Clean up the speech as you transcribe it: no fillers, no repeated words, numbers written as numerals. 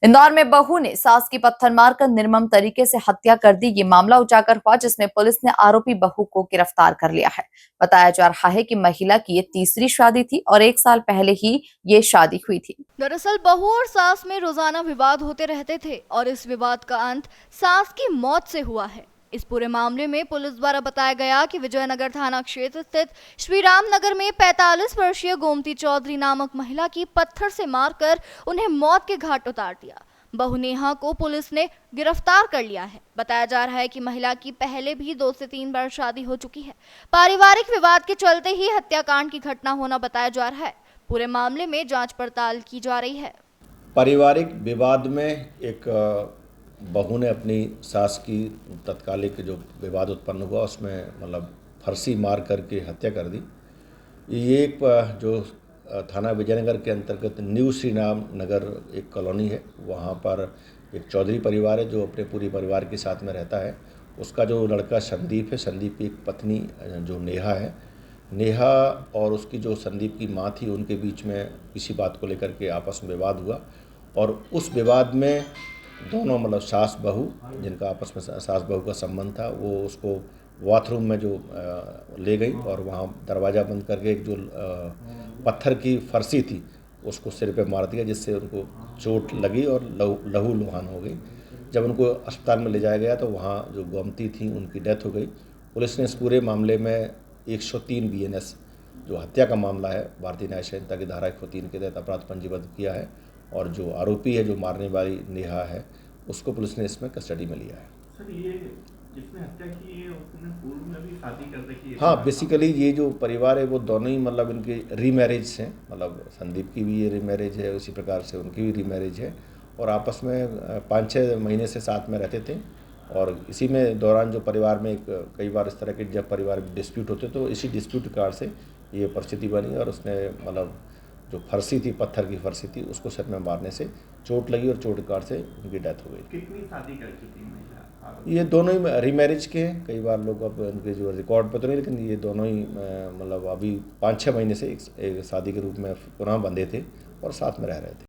इंदौर में बहू ने सास की पत्थर मारकर निर्मम तरीके से हत्या कर दी। ये मामला उजागर हुआ जिसमें पुलिस ने आरोपी बहू को गिरफ्तार कर लिया है। बताया जा रहा है कि महिला की ये तीसरी शादी थी और 1 साल पहले ही ये शादी हुई थी। दरअसल बहू और सास में रोजाना विवाद होते रहते थे और इस विवाद का अंत सास की मौत से हुआ है। इस पूरे मामले में पुलिस द्वारा बताया गया कि विजयनगर थाना क्षेत्र स्थित श्री राम नगर में 45 वर्षीय गोमती चौधरी नामक महिला की पत्थर से मारकर उन्हें मौत के घाट उतार दिया। बहू नेहा को पुलिस ने गिरफ्तार कर लिया है। बताया जा रहा है कि महिला की पहले भी 2 से 3 बार शादी हो चुकी है। पारिवारिक विवाद के चलते ही हत्याकांड की घटना होना बताया जा रहा है। पूरे मामले में जांच पड़ताल की जा रही है। पारिवारिक विवाद में एक बहू ने अपनी सास की तत्कालिक जो विवाद उत्पन्न हुआ उसमें मतलब फांसी मार करके हत्या कर दी। ये एक जो थाना विजयनगर के अंतर्गत न्यू श्री राम नगर एक कॉलोनी है, वहाँ पर एक चौधरी परिवार है जो अपने पूरी परिवार के साथ में रहता है। उसका जो लड़का संदीप है, संदीप की एक पत्नी जो नेहा है, नेहा और उसकी जो संदीप की माँ थी उनके बीच में किसी बात को लेकर के आपस में विवाद हुआ और उस विवाद में दोनों मतलब सास बहू जिनका आपस में सास बहू का संबंध था वो उसको बाथरूम में जो ले गई और वहाँ दरवाज़ा बंद करके एक जो पत्थर की फरसी थी उसको सिर पे मार दिया, जिससे उनको चोट लगी और लहू लुहान हो गई। जब उनको अस्पताल में ले जाया गया तो वहाँ जो गोमती थी उनकी डेथ हो गई। पुलिस ने इस पूरे मामले में 103 BNS जो हत्या का मामला है भारतीय न्याय संहिता की धारा 103 के तहत अपराध पंजीबद्ध किया है और जो आरोपी है जो मारने वाली नेहा है उसको पुलिस ने इसमें कस्टडी में लिया है। सर ये जिसने हत्या की है उसने पूर्व में भी शादी कर रखी है? हाँ, बेसिकली ये जो परिवार है वो दोनों ही मतलब इनके रीमैरिज हैं, मतलब संदीप की भी ये रीमैरिज है, उसी प्रकार से उनकी भी रीमैरिज है और आपस में 5-6 महीने से साथ में रहते थे और इसी में दौरान जो परिवार में कई बार इस तरह के जब परिवार में डिस्प्यूट होते तो इसी डिस्प्यूट के कारण से ये परिस्थिति बनी और उसने मतलब जो फरसी थी, पत्थर की फरसी थी, उसको सिर में मारने से चोट लगी और चोट के कारण से उनकी डेथ हो गई। कितनी शादी कर चुकी महिला? ये दोनों ही रीमैरिज के हैं। कई बार लोग अब उनके जो रिकॉर्ड पे तो नहीं, लेकिन ये दोनों ही मतलब अभी 5-6 महीने से एक शादी के रूप में पुनः बंधे थे और साथ में रह रहे थे।